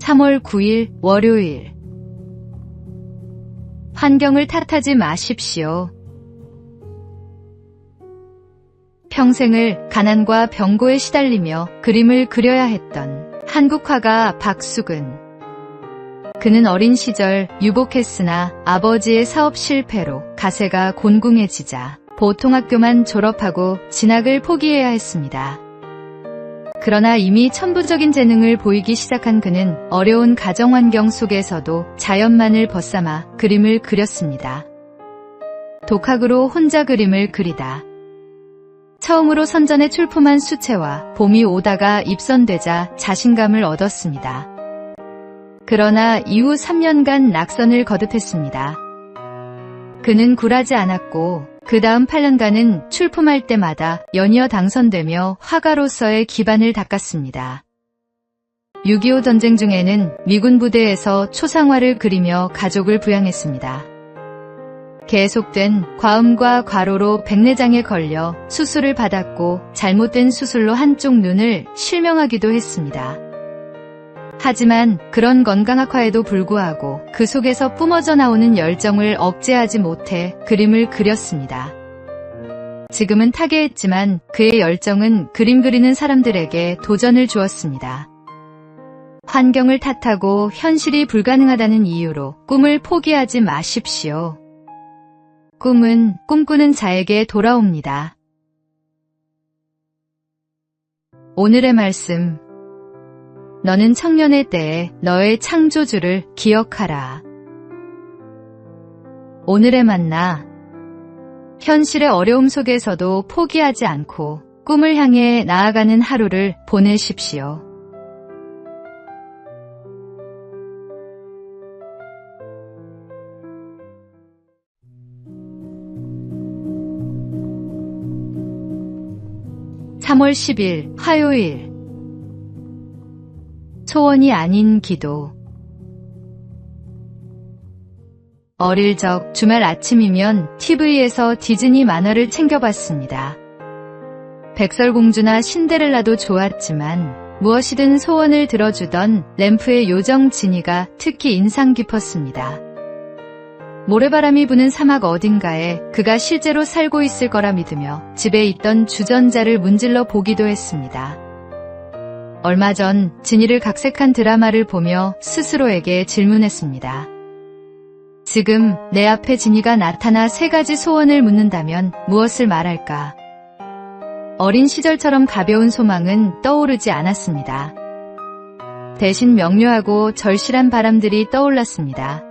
3월 9일 월요일. 환경을 탓하지 마십시오. 평생을 가난과 병고에 시달리며 그림을 그려야 했던 한국 화가 박수근. 그는 어린 시절 유복했으나 아버지의 사업 실패로 가세가 곤궁해지자 보통학교만 졸업하고 진학을 포기해야 했습니다. 그러나 이미 천부적인 재능을 보이기 시작한 그는 어려운 가정환경 속에서도 자연만을 벗삼아 그림을 그렸습니다. 독학으로 혼자 그림을 그리다 처음으로 선전에 출품한 수채화 봄이 오다가 입선되자 자신감을 얻었습니다. 그러나 이후 3년간 낙선을 거듭했습니다. 그는 굴하지 않았고 그 다음 8년간은 출품할 때마다 연이어 당선되며 화가로서의 기반을 닦았습니다. 6.25 전쟁 중에는 미군 부대에서 초상화를 그리며 가족을 부양했습니다. 계속된 과음과 과로로 백내장에 걸려 수술을 받았고 잘못된 수술로 한쪽 눈을 실명하기도 했습니다. 하지만 그런 건강악화에도 불구하고 그 속에서 뿜어져 나오는 열정을 억제하지 못해 그림을 그렸습니다. 지금은 타계했지만 그의 열정은 그림 그리는 사람들에게 도전을 주었습니다. 환경을 탓하고 현실이 불가능하다는 이유로 꿈을 포기하지 마십시오. 꿈은 꿈꾸는 자에게 돌아옵니다. 오늘의 말씀. 너는 청년의 때에 너의 창조주를 기억하라. 오늘의 만나. 현실의 어려움 속에서도 포기하지 않고 꿈을 향해 나아가는 하루를 보내십시오. (3월 10일) 화요일. 소원이 아닌 기도. 어릴 적 주말 아침이면 TV에서 디즈니 만화를 챙겨봤습니다. 백설공주나 신데렐라도 좋았지만 무엇이든 소원을 들어주던 램프의 요정 지니가 특히 인상 깊었습니다. 모래바람이 부는 사막 어딘가에 그가 실제로 살고 있을 거라 믿으며 집에 있던 주전자를 문질러 보기도 했습니다. 얼마 전 지니를 각색한 드라마를 보며 스스로에게 질문했습니다. 지금 내 앞에 지니가 나타나 3가지 소원을 묻는다면 무엇을 말할까? 어린 시절처럼 가벼운 소망은 떠오르지 않았습니다. 대신 명료하고 절실한 바람들이 떠올랐습니다.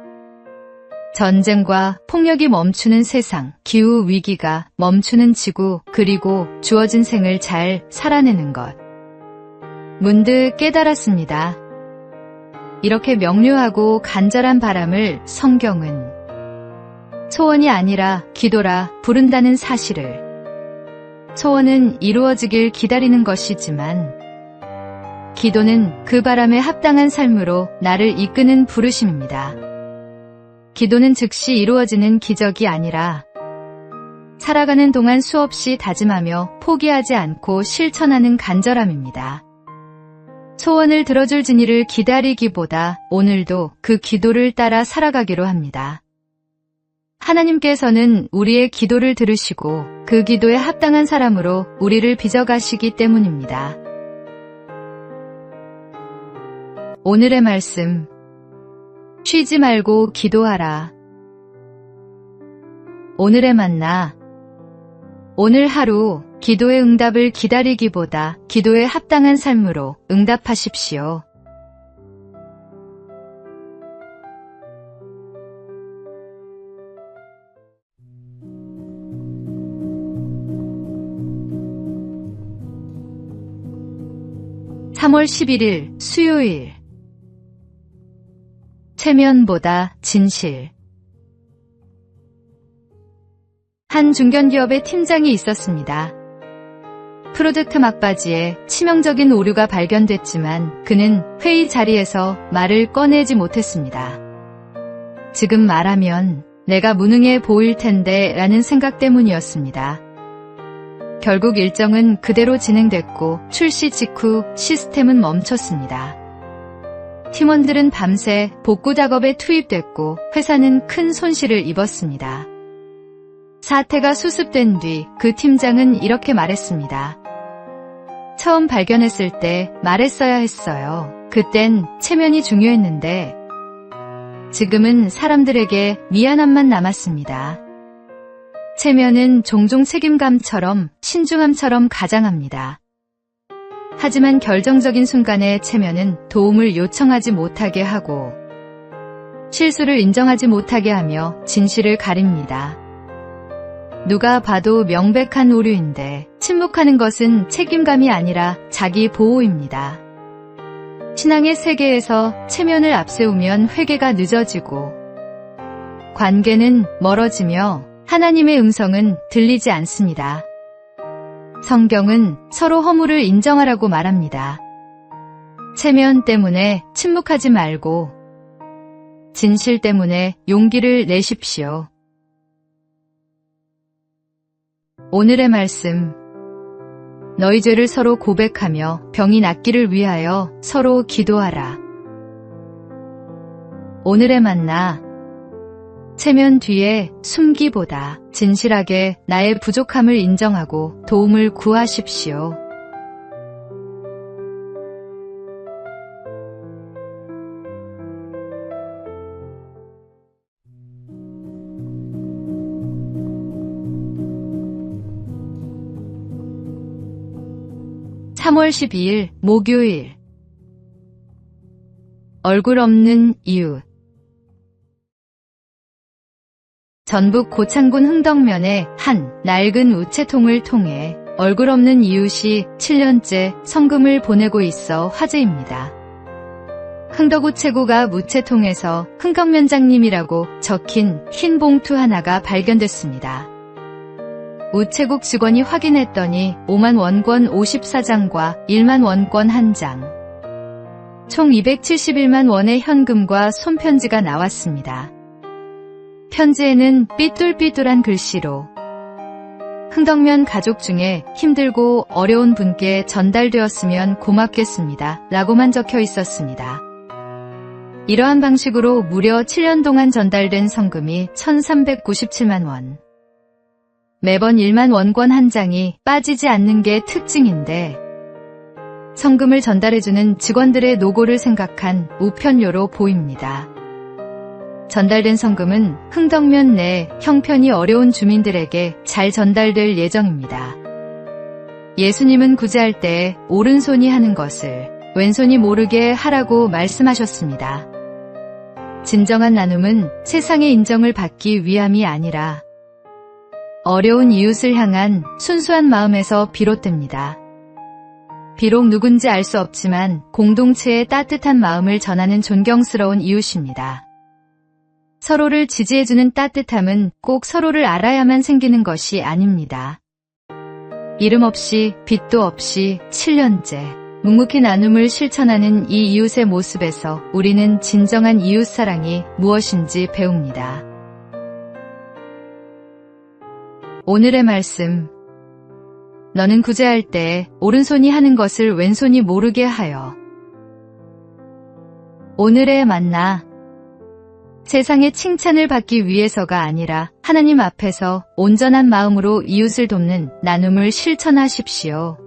전쟁과 폭력이 멈추는 세상, 기후 위기가 멈추는 지구, 그리고 주어진 생을 잘 살아내는 것. 문득 깨달았습니다. 이렇게 명료하고 간절한 바람을 성경은 소원이 아니라 기도라 부른다는 사실을. 소원은 이루어지길 기다리는 것이지만 기도는 그 바람에 합당한 삶으로 나를 이끄는 부르심입니다. 기도는 즉시 이루어지는 기적이 아니라 살아가는 동안 수없이 다짐하며 포기하지 않고 실천하는 간절함입니다. 소원을 들어줄 지니를 기다리기보다 오늘도 그 기도를 따라 살아가기로 합니다. 하나님께서는 우리의 기도를 들으시고 그 기도에 합당한 사람으로 우리를 빚어가시기 때문입니다. 오늘의 말씀. 쉬지 말고 기도하라. 오늘의 만나. 오늘 하루 기도의 응답을 기다리기보다 기도에 합당한 삶으로 응답하십시오. (3월 11일) 수요일. 체면보다 진실. 한 중견기업의 팀장이 있었습니다. 프로젝트 막바지에 치명적인 오류가 발견됐지만 그는 회의 자리에서 말을 꺼내지 못했습니다. 지금 말하면 내가 무능해 보일 텐데 라는 생각 때문이었습니다. 결국 일정은 그대로 진행됐고 출시 직후 시스템은 멈췄습니다. 팀원들은 밤새 복구 작업에 투입됐고 회사는 큰 손실을 입었습니다. 사태가 수습된 뒤 그 팀장은 이렇게 말했습니다. 처음 발견했을 때 말했어야 했어요. 그땐 체면이 중요했는데 지금은 사람들에게 미안함만 남았습니다. 체면은 종종 책임감처럼 신중함처럼 가장합니다. 하지만 결정적인 순간에 체면은 도움을 요청하지 못하게 하고 실수를 인정하지 못하게 하며 진실을 가립니다. 누가 봐도 명백한 오류인데 침묵하는 것은 책임감이 아니라 자기 보호입니다. 신앙의 세계에서 체면을 앞세우면 회개가 늦어지고 관계는 멀어지며 하나님의 음성은 들리지 않습니다. 성경은 서로 허물을 인정하라고 말합니다. 체면 때문에 침묵하지 말고 진실 때문에 용기를 내십시오. 오늘의 말씀. 너희 죄를 서로 고백하며 병이 낫기를 위하여 서로 기도하라. 오늘의 만나. 체면 뒤에 숨기보다 진실하게 나의 부족함을 인정하고 도움을 구하십시오. (3월 12일) 목요일. 얼굴 없는 이웃. 전북 고창군 흥덕면의 한 낡은 우체통을 통해 얼굴 없는 이웃이 7년째 성금을 보내고 있어 화제입니다. 흥덕우체국 앞 우체통에서 흥덕면장님이라고 적힌 흰 봉투 하나가 발견됐습니다. 우체국 직원이 확인했더니 5만 원권 54장과 1만 원권 1장, 총 271만 원의 현금과 손편지가 나왔습니다. 편지에는 삐뚤삐뚤한 글씨로 흥덕면 가족 중에 힘들고 어려운 분께 전달되었으면 고맙겠습니다 라고만 적혀 있었습니다. 이러한 방식으로 무려 7년 동안 전달된 성금이 1,397만 원. 매번 1만 원권 한 장이 빠지지 않는 게 특징인데 성금을 전달해주는 직원들의 노고를 생각한 우편료로 보입니다. 전달된 성금은 흥덕면 내 형편이 어려운 주민들에게 잘 전달될 예정입니다. 예수님은 구제할 때 오른손이 하는 것을 왼손이 모르게 하라고 말씀하셨습니다. 진정한 나눔은 세상의 인정을 받기 위함이 아니라 어려운 이웃을 향한 순수한 마음에서 비롯됩니다. 비록 누군지 알 수 없지만 공동체의 따뜻한 마음을 전하는 존경스러운 이웃입니다. 서로를 지지해주는 따뜻함은 꼭 서로를 알아야만 생기는 것이 아닙니다. 이름 없이 빚도 없이 7년째 묵묵히 나눔을 실천하는 이 이웃의 모습에서 우리는 진정한 이웃 사랑이 무엇인지 배웁니다. 오늘의 말씀. 너는 구제할 때 오른손이 하는 것을 왼손이 모르게 하여. 오늘의 만나. 세상의 칭찬을 받기 위해서가 아니라 하나님 앞에서 온전한 마음으로 이웃을 돕는 나눔을 실천하십시오.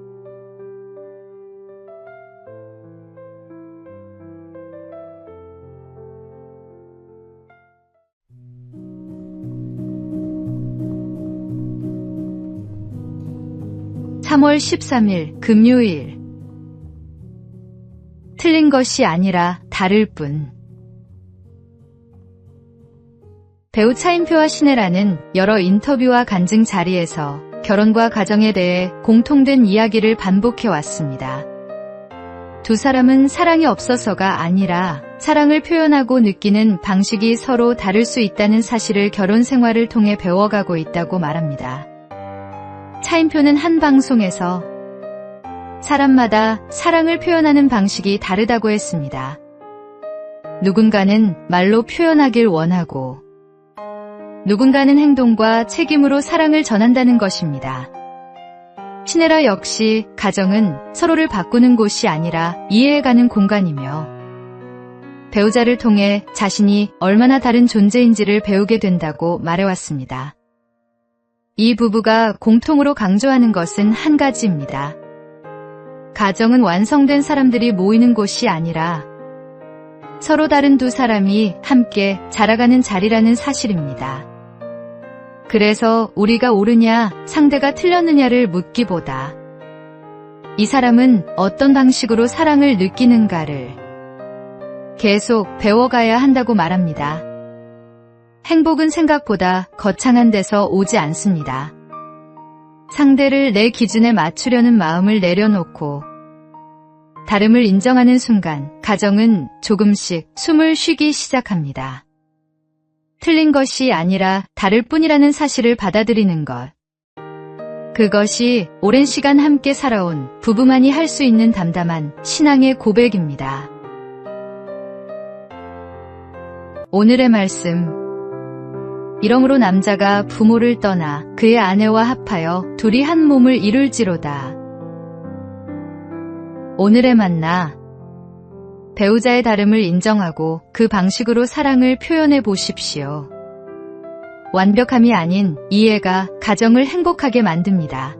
(3월 13일) 금요일. 틀린 것이 아니라 다를 뿐. 배우 차인표와 신혜라는 여러 인터뷰와 간증 자리에서 결혼과 가정에 대해 공통된 이야기를 반복해왔습니다. 두 사람은 사랑이 없어서가 아니라 사랑을 표현하고 느끼는 방식이 서로 다를 수 있다는 사실을 결혼 생활을 통해 배워가고 있다고 말합니다. 차인표는 한 방송에서 사람마다 사랑을 표현하는 방식이 다르다고 했습니다. 누군가는 말로 표현하길 원하고 누군가는 행동과 책임으로 사랑을 전한다는 것입니다. 신혜라 역시 가정은 서로를 바꾸는 곳이 아니라 이해해가는 공간이며 배우자를 통해 자신이 얼마나 다른 존재인지를 배우게 된다고 말해왔습니다. 이 부부가 공통으로 강조하는 것은 한 가지입니다. 가정은 완성된 사람들이 모이는 곳이 아니라 서로 다른 두 사람이 함께 자라가는 자리라는 사실입니다. 그래서 우리가 옳으냐, 상대가 틀렸느냐를 묻기보다 이 사람은 어떤 방식으로 사랑을 느끼는가를 계속 배워가야 한다고 말합니다. 행복은 생각보다 거창한 데서 오지 않습니다. 상대를 내 기준에 맞추려는 마음을 내려놓고 다름을 인정하는 순간 가정은 조금씩 숨을 쉬기 시작합니다. 틀린 것이 아니라 다를 뿐이라는 사실을 받아들이는 것. 그것이 오랜 시간 함께 살아온 부부만이 할 수 있는 담담한 신앙의 고백입니다. 오늘의 말씀. 이러므로 남자가 부모를 떠나 그의 아내와 합하여 둘이 한 몸을 이룰지로다. 오늘의 만나. 배우자의 다름을 인정하고 그 방식으로 사랑을 표현해 보십시오. 완벽함이 아닌 이해가 가정을 행복하게 만듭니다.